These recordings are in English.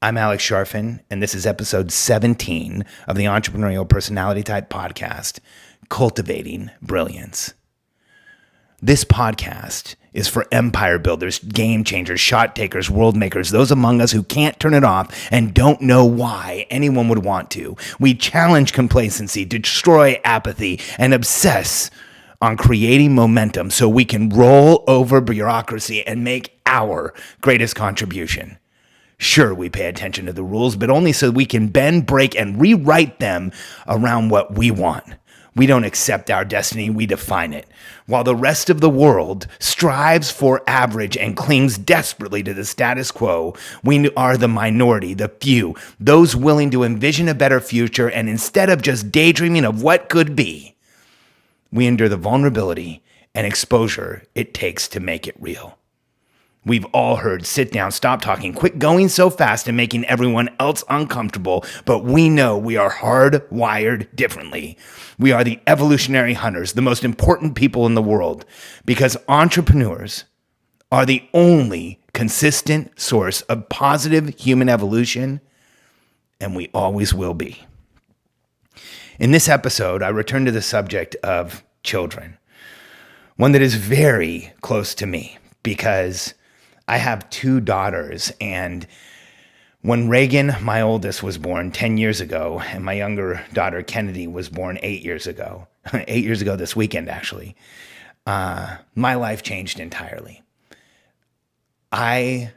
I'm Alex Sharfin, and this is episode 17 of the Entrepreneurial Personality Type podcast, Cultivating Brilliance. This podcast is for empire builders, game changers, shot takers, world makers, those among us who can't turn it off and don't know why anyone would want to. We challenge complacency, destroy apathy, and obsess on creating momentum so we can roll over bureaucracy and make our greatest contribution. Sure, we pay attention to the rules, but only so we can bend, break, and rewrite them around what we want. We don't accept our destiny, we define it. While the rest of the world strives for average and clings desperately to the status quo, we are the minority, the few, those willing to envision a better future, and instead of just daydreaming of what could be, we endure the vulnerability and exposure it takes to make it real. We've all heard sit down, stop talking, quit going so fast and making everyone else uncomfortable, but we know we are hardwired differently. We are the evolutionary hunters, the most important people in the world, because entrepreneurs are the only consistent source of positive human evolution, and we always will be. In this episode, I return to the subject of children, one that is very close to me because I have two daughters, and when Reagan, my oldest, was born 10 years ago, and my younger daughter, Kennedy, was born 8 years ago, 8 years ago this weekend, actually, my life changed entirely. I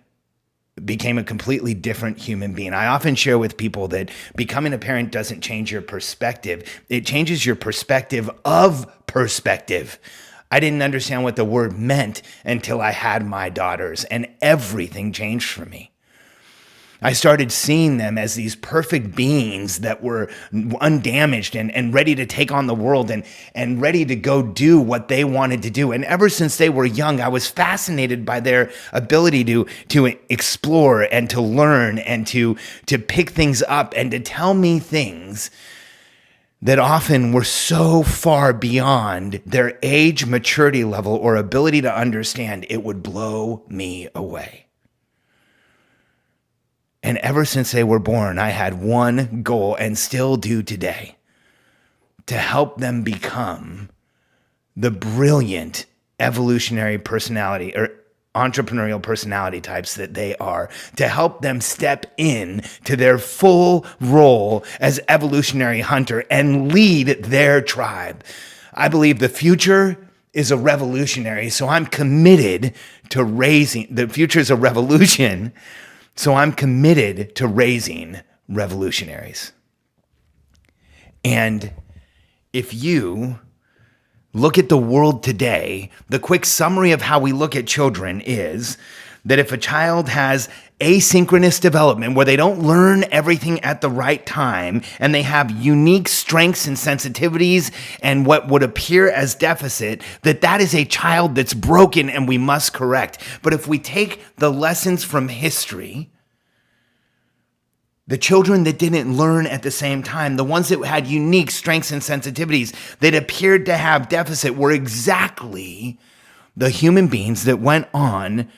became a completely different human being. I often share with people that becoming a parent doesn't change your perspective. It changes your perspective of perspective. I didn't understand what the word meant until I had my daughters, and everything changed for me. I started seeing them as these perfect beings that were undamaged and ready to take on the world and ready to go do what they wanted to do. And ever since they were young, I was fascinated by their ability to explore and to learn and to pick things up and to tell me things that often were so far beyond their age, maturity level, or ability to understand, it would blow me away. And ever since they were born, I had one goal, and still do today, to help them become the brilliant evolutionary personality or entrepreneurial personality types that they are, to help them step in to their full role as evolutionary hunter and lead their tribe. I believe the future is a revolutionary, so I'm committed to raising, the future is a revolution, so I'm committed to raising revolutionaries. And if you look at the world today, the quick summary of how we look at children is that if a child has asynchronous development where they don't learn everything at the right time and they have unique strengths and sensitivities and what would appear as deficit, that is a child that's broken and we must correct. But if we take the lessons from history, the children that didn't learn at the same time, the ones that had unique strengths and sensitivities that appeared to have deficit, were exactly the human beings that went on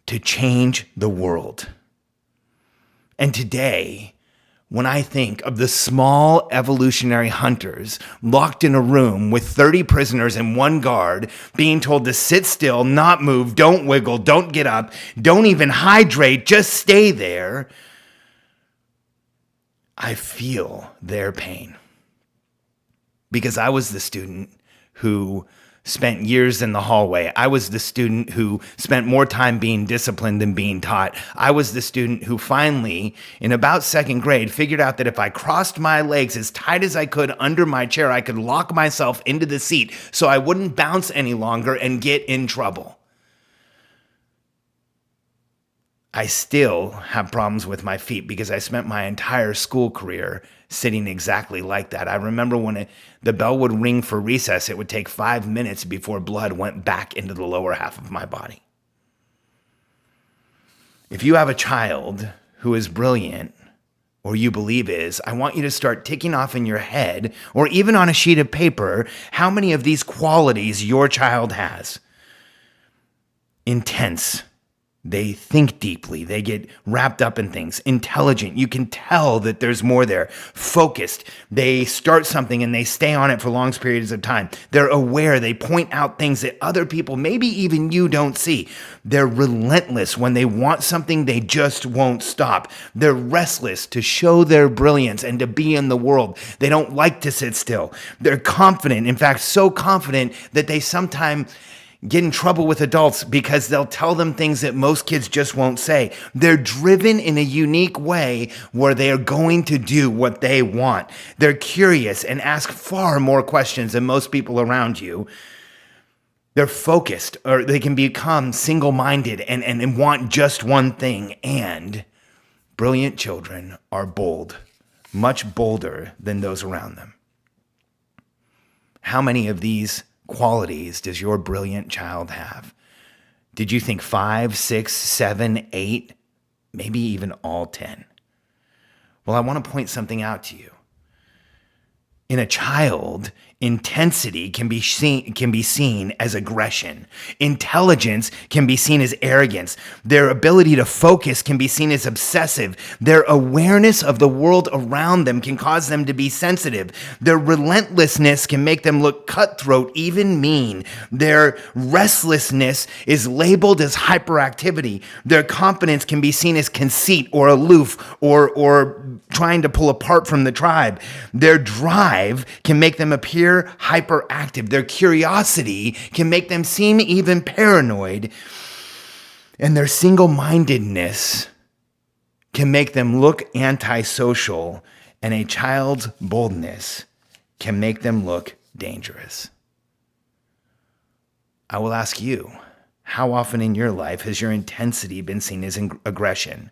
to change the world. And today, when I think of the small evolutionary hunters locked in a room with 30 prisoners and one guard, being told to sit still, not move, don't wiggle, don't get up, don't even hydrate, just stay there, I feel their pain, because I was the student who spent years in the hallway. I was the student who spent more time being disciplined than being taught. I was the student who finally, in about second grade, figured out that if I crossed my legs as tight as I could under my chair, I could lock myself into the seat so I wouldn't bounce any longer and get in trouble. I still have problems with my feet because I spent my entire school career sitting exactly like that. I remember when the bell would ring for recess, it would take 5 minutes before blood went back into the lower half of my body. If you have a child who is brilliant, or you believe is, I want you to start ticking off in your head, or even on a sheet of paper, how many of these qualities your child has. Intense, They think deeply. They get wrapped up in things. Intelligent. You can tell that there's more there. Focused. They start something and they stay on it for long periods of time. They're aware. They point out things that other people, maybe even you, don't see. They're relentless. When they want something, they just won't stop. They're restless to show their brilliance and to be in the world. They don't like to sit still. They're confident. In fact, so confident that they sometimes get in trouble with adults because they'll tell them things that most kids just won't say. They're driven in a unique way where they are going to do what they want. They're curious and ask far more questions than most people around you. They're focused, or they can become single-minded and want just one thing. And brilliant children are bold, much bolder than those around them. How many of these qualities does your brilliant child have? Did you think 5, 6, 7, 8, maybe even all 10? Well, I want to point something out to you. In a child, intensity can be seen as aggression. Intelligence can be seen as arrogance. Their ability to focus can be seen as obsessive. Their awareness of the world around them can cause them to be sensitive. Their relentlessness can make them look cutthroat, even mean. Their restlessness is labeled as hyperactivity. Their confidence can be seen as conceit or aloof or trying to pull apart from the tribe. Their drive can make them appear hyperactive. Their curiosity can make them seem even paranoid. And their single-mindedness can make them look antisocial. And a child's boldness can make them look dangerous. I will ask you, how often in your life has your intensity been seen as aggression?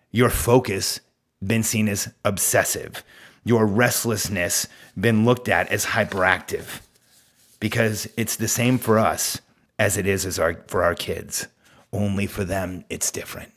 Your focus been seen as obsessive? Your restlessness been looked at as hyperactive? Because it's the same for us as it is for our kids. Only for them, it's different.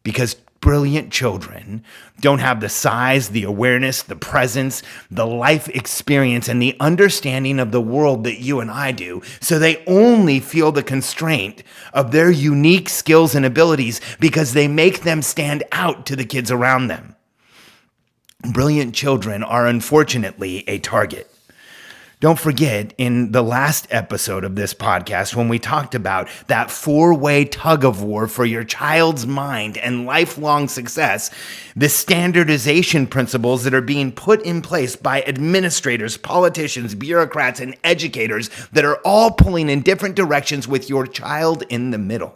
Because brilliant children don't have the size, the awareness, the presence, the life experience, and the understanding of the world that you and I do. So they only feel the constraint of their unique skills and abilities because they make them stand out to the kids around them. Brilliant children are unfortunately a target. Don't forget, in the last episode of this podcast, when we talked about that 4-way tug of war for your child's mind and lifelong success, the standardization principles that are being put in place by administrators, politicians, bureaucrats, and educators that are all pulling in different directions with your child in the middle.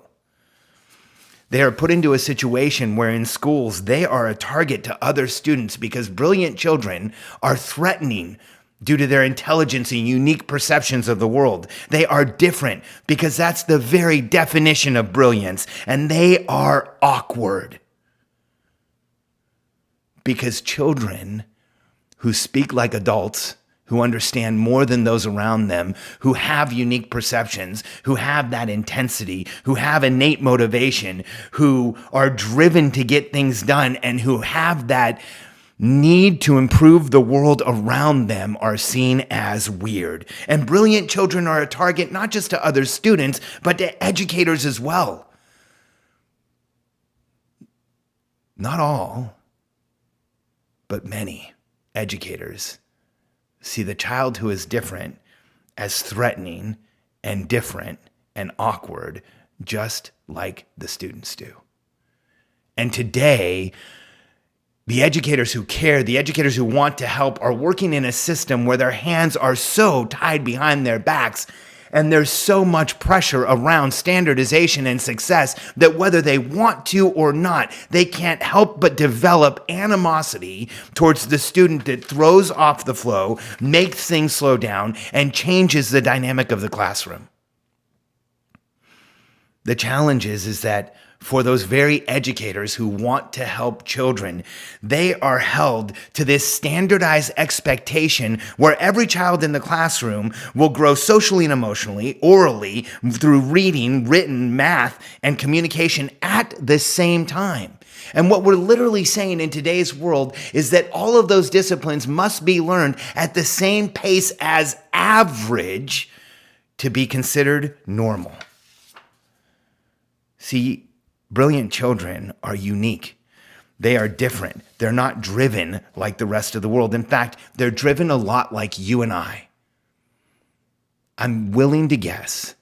They are put into a situation where in schools, they are a target to other students because brilliant children are threatening due to their intelligence and unique perceptions of the world. They are different because that's the very definition of brilliance, and they are awkward. Because children who speak like adults, who understand more than those around them, who have unique perceptions, who have that intensity, who have innate motivation, who are driven to get things done, and who have that need to improve the world around them are seen as weird. And brilliant children are a target not just to other students, but to educators as well. Not all, but many educators see the child who is different as threatening and different and awkward, just like the students do. And today, the educators who care, the educators who want to help are working in a system where their hands are so tied behind their backs and there's so much pressure around standardization and success that whether they want to or not, they can't help but develop animosity towards the student that throws off the flow, makes things slow down, and changes the dynamic of the classroom. The challenge is that for those very educators who want to help children, they are held to this standardized expectation where every child in the classroom will grow socially and emotionally, orally, through reading, written, math, and communication at the same time. And what we're literally saying in today's world is that all of those disciplines must be learned at the same pace as average to be considered normal. See, brilliant children are unique. They are different. They're not driven like the rest of the world. In fact, they're driven a lot like you and I. I'm willing to guess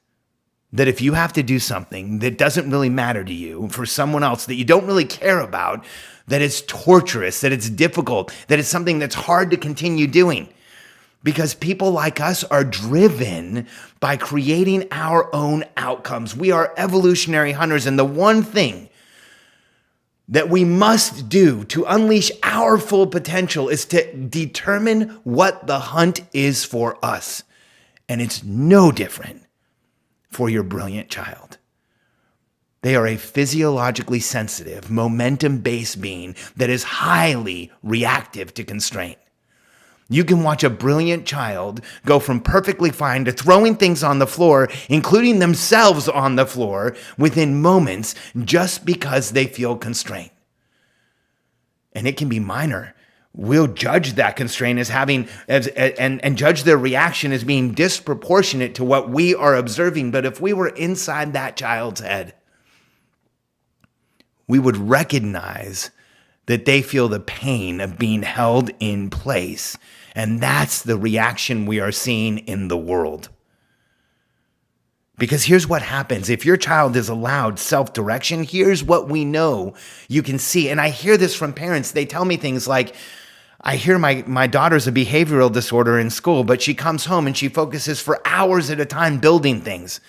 that if you have to do something that doesn't really matter to you for someone else that you don't really care about, that it's torturous, that it's difficult, that it's something that's hard to continue doing. Because people like us are driven by creating our own outcomes. We are evolutionary hunters, and the one thing that we must do to unleash our full potential is to determine what the hunt is for us. And it's no different for your brilliant child. They are a physiologically sensitive, momentum-based being that is highly reactive to constraint. You can watch a brilliant child go from perfectly fine to throwing things on the floor, including themselves on the floor, within moments just because they feel constraint. And it can be minor. We'll judge that constraint as having, and judge their reaction as being disproportionate to what we are observing. But if we were inside that child's head, we would recognize that they feel the pain of being held in place. And that's the reaction we are seeing in the world. Because here's what happens. If your child is allowed self-direction, here's what we know you can see. And I hear this from parents. They tell me things like, I hear my daughter's a behavioral disorder in school, but she comes home and she focuses for hours at a time building things.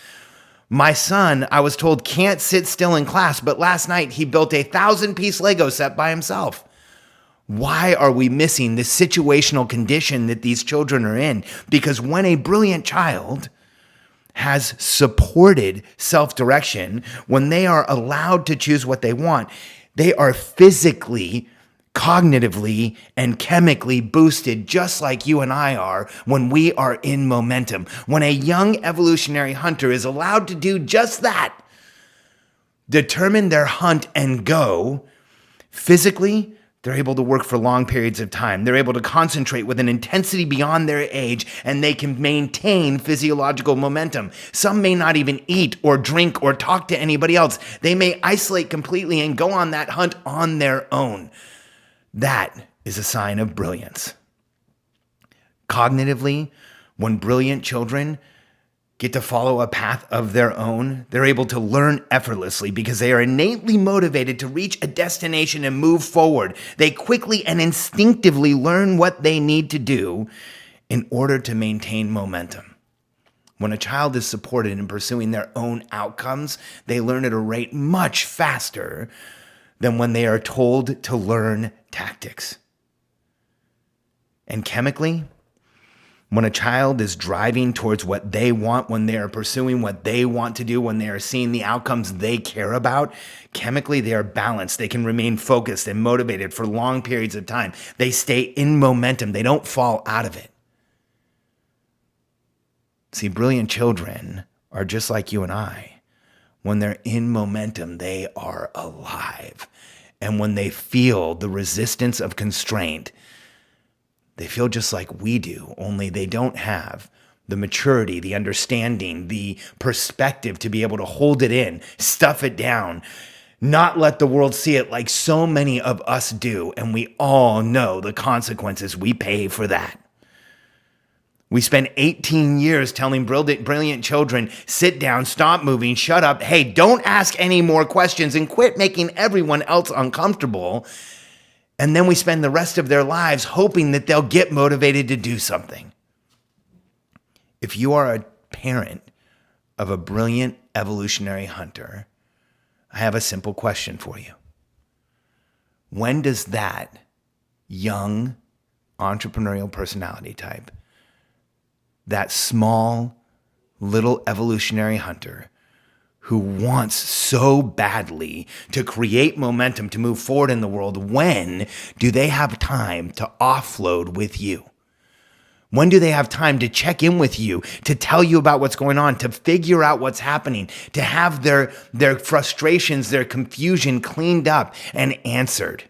My son, I was told, can't sit still in class, but last night he built a 1,000-piece Lego set by himself. Why are we missing the situational condition that these children are in? Because when a brilliant child has supported self-direction, when they are allowed to choose what they want, they are physically, cognitively, and chemically boosted just like you and I are when we are in momentum. When a young evolutionary hunter is allowed to do just that, determine their hunt and go, physically, they're able to work for long periods of time. They're able to concentrate with an intensity beyond their age, and they can maintain physiological momentum. Some may not even eat or drink or talk to anybody else. They may isolate completely and go on that hunt on their own. That is a sign of brilliance. Cognitively, when brilliant children get to follow a path of their own, they're able to learn effortlessly because they are innately motivated to reach a destination and move forward. They quickly and instinctively learn what they need to do in order to maintain momentum. When a child is supported in pursuing their own outcomes, they learn at a rate much faster than when they are told to learn tactics. And chemically, when a child is driving towards what they want, when they are pursuing what they want to do, when they are seeing the outcomes they care about, chemically they are balanced. They can remain focused and motivated for long periods of time. They stay in momentum. They don't fall out of it. See, brilliant children are just like you and I. When they're in momentum, they are alive. And when they feel the resistance of constraint, they feel just like we do, only they don't have the maturity, the understanding, the perspective to be able to hold it in, stuff it down, not let the world see it like so many of us do. And we all know the consequences we pay for that. We spend 18 years telling brilliant children, sit down, stop moving, shut up. Hey, don't ask any more questions and quit making everyone else uncomfortable. And then we spend the rest of their lives hoping that they'll get motivated to do something. If you are a parent of a brilliant evolutionary hunter, I have a simple question for you. When does that young entrepreneurial personality type, that small little evolutionary hunter who wants so badly to create momentum to move forward in the world, when do they have time to offload with you? When do they have time to check in with you, to tell you about what's going on, to figure out what's happening, to have their frustrations, their confusion cleaned up and answered?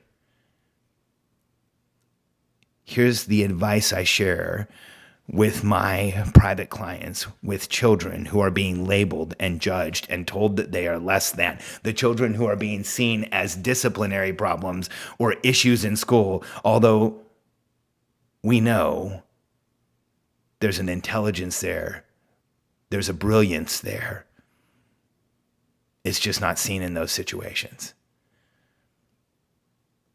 Here's the advice I share with my private clients, with children who are being labeled and judged and told that they are less than, the children who are being seen as disciplinary problems or issues in school, although we know there's an intelligence there, there's a brilliance there. It's just not seen in those situations.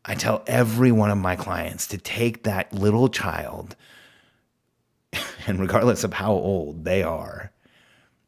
I tell every one of my clients to take that little child, and regardless of how old they are,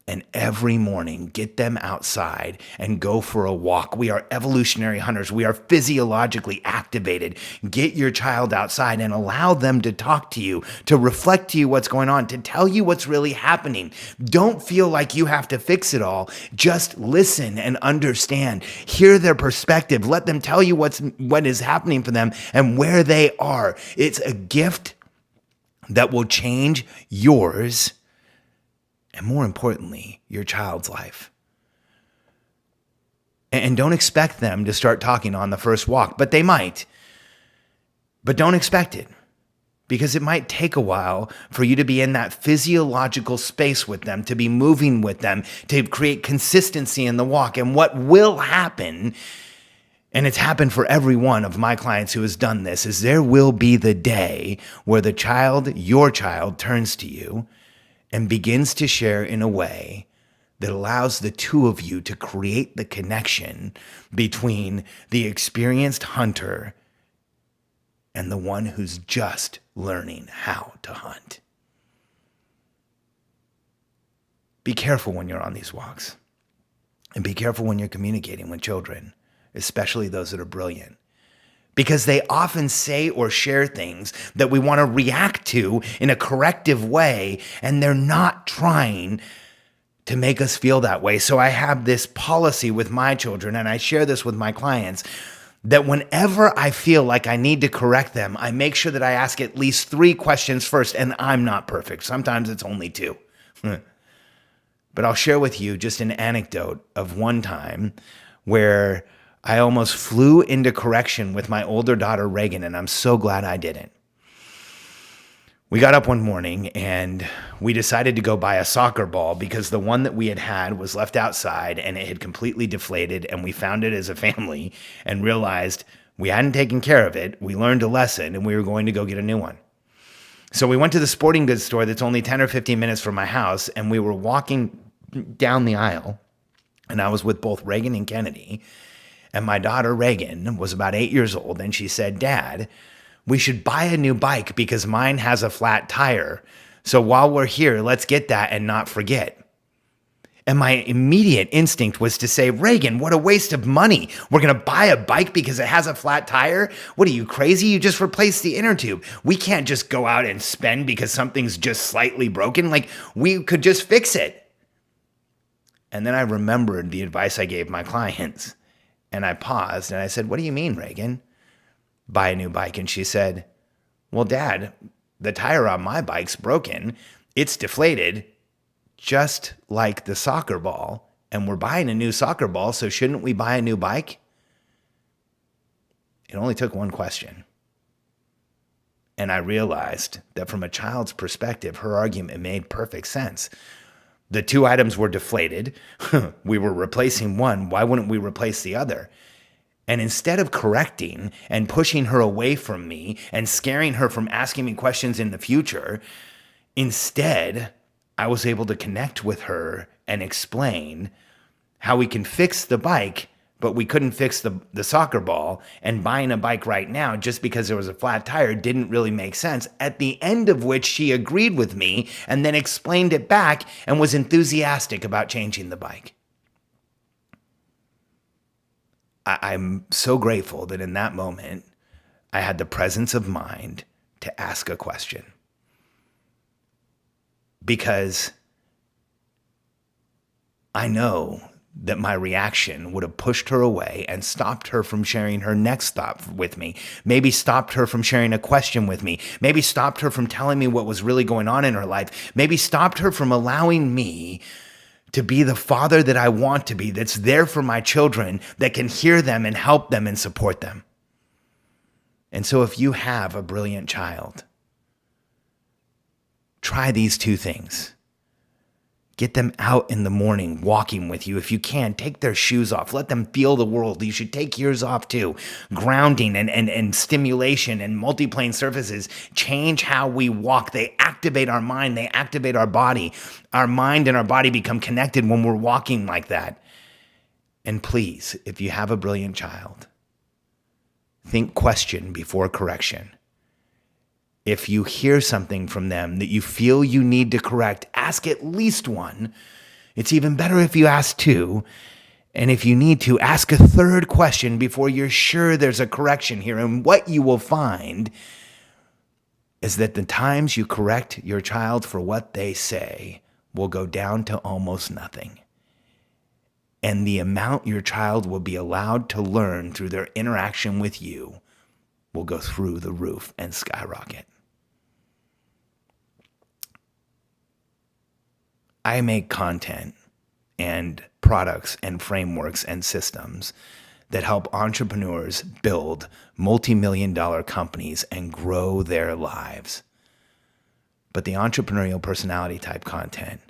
and every morning get them outside and go for a walk. We are evolutionary hunters. We are physiologically activated. Get your child outside and allow them to talk to you, to reflect to you what's going on, to tell you what's really happening. Don't feel like you have to fix it all. Just listen and understand. Hear their perspective. Let them tell you what is happening for them and where they are. It's a gift that will change yours, and more importantly, your child's life. And don't expect them to start talking on the first walk, but they might. But don't expect it, because it might take a while for you to be in that physiological space with them, to be moving with them, to create consistency in the walk. And what will happen, and it's happened for every one of my clients who has done this, is there will be the day where the child, your child, turns to you and begins to share in a way that allows the two of you to create the connection between the experienced hunter and the one who's just learning how to hunt. Be careful when you're on these walks, and be careful when you're communicating with children, especially those that are brilliant, because they often say or share things that we want to react to in a corrective way, and they're not trying to make us feel that way. So I have this policy with my children, and I share this with my clients, that whenever I feel like I need to correct them, I make sure that I ask at least 3 questions first, and I'm not perfect. Sometimes it's only 2. But I'll share with you just an anecdote of one time where I almost flew into correction with my older daughter, Reagan, and I'm so glad I didn't. We got up one morning and we decided to go buy a soccer ball because the one that we had was left outside and it had completely deflated, and we found it as a family and realized we hadn't taken care of it. We learned a lesson and we were going to go get a new one. So we went to the sporting goods store that's only 10 or 15 minutes from my house, and we were walking down the aisle, and I was with both Reagan and Kennedy. And my daughter, Reagan, was about 8 years old, and she said, "Dad, we should buy a new bike because mine has a flat tire. So while we're here, let's get that and not forget." And my immediate instinct was to say, "Reagan, what a waste of money. We're going to buy a bike because it has a flat tire? What are you, crazy? You just replaced the inner tube. We can't just go out and spend because something's just slightly broken. Like, we could just fix it." And then I remembered the advice I gave my clients. And I paused and I said, "What do you mean, Reagan? Buy a new bike?" And she said, "Well, Dad, the tire on my bike's broken. It's deflated, just like the soccer ball. And we're buying a new soccer ball, so shouldn't we buy a new bike?" It only took one question. And I realized that from a child's perspective, her argument made perfect sense. The 2 items were deflated. We were replacing one. Why wouldn't we replace the other? And instead of correcting and pushing her away from me and scaring her from asking me questions in the future, instead, I was able to connect with her and explain how we can fix the bike, but we couldn't fix the soccer ball, and buying a bike right now just because there was a flat tire didn't really make sense, at the end of which she agreed with me and then explained it back and was enthusiastic about changing the bike. I'm so grateful that in that moment, I had the presence of mind to ask a question. Because I know that my reaction would have pushed her away and stopped her from sharing her next thought with me. Maybe stopped her from sharing a question with me. Maybe stopped her from telling me what was really going on in her life. Maybe stopped her from allowing me to be the father that I want to be, that's there for my children, that can hear them and help them and support them. And so if you have a brilliant child, try these two things. Get them out in the morning, walking with you. If you can, take their shoes off. Let them feel the world. You should take yours off too. Grounding and stimulation and multiplane surfaces change how we walk. They activate our mind. They activate our body. Our mind and our body become connected when we're walking like that. And please, if you have a brilliant child, think question before correction. If you hear something from them that you feel you need to correct, ask at least one. It's even better if you ask two. And if you need to, ask a third question before you're sure there's a correction here. And what you will find is that the times you correct your child for what they say will go down to almost nothing. And the amount your child will be allowed to learn through their interaction with you will go through the roof and skyrocket. I make content and products and frameworks and systems that help entrepreneurs build multi-million-dollar companies and grow their lives. But the entrepreneurial personality type content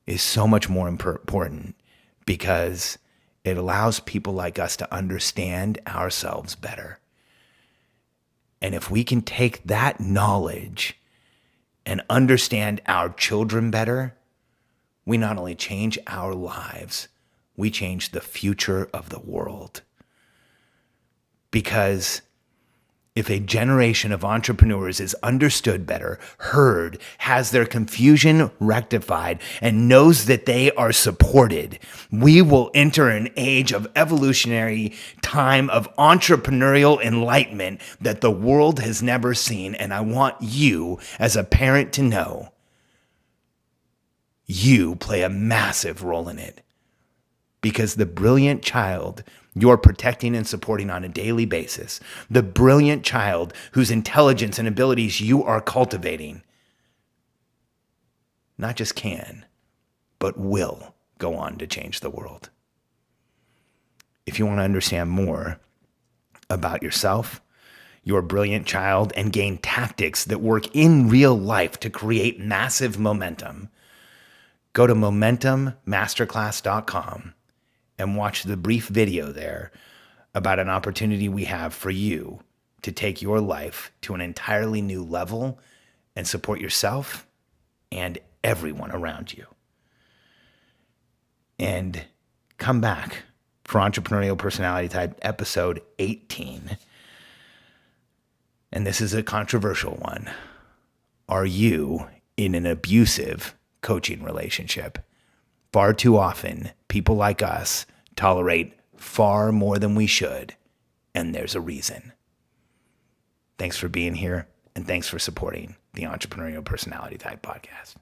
is so much more important because it allows people like us to understand ourselves better. And if we can take that knowledge and understand our children better, we not only change our lives, we change the future of the world. Because if a generation of entrepreneurs is understood better, heard, has their confusion rectified, and knows that they are supported, we will enter an age of evolutionary time of entrepreneurial enlightenment that the world has never seen. And I want you as a parent to know you play a massive role in it, because the brilliant child you're protecting and supporting on a daily basis, the brilliant child whose intelligence and abilities you are cultivating, not just can, but will go on to change the world. If you want to understand more about yourself, your brilliant child, and gain tactics that work in real life to create massive momentum, go to momentummasterclass.com and watch the brief video there about an opportunity we have for you to take your life to an entirely new level and support yourself and everyone around you. And come back for Entrepreneurial Personality Type episode 18. And this is a controversial one. Are you in an abusive coaching relationship? Far too often, people like us tolerate far more than we should, and there's a reason. Thanks for being here, and thanks for supporting the Entrepreneurial Personality Type podcast.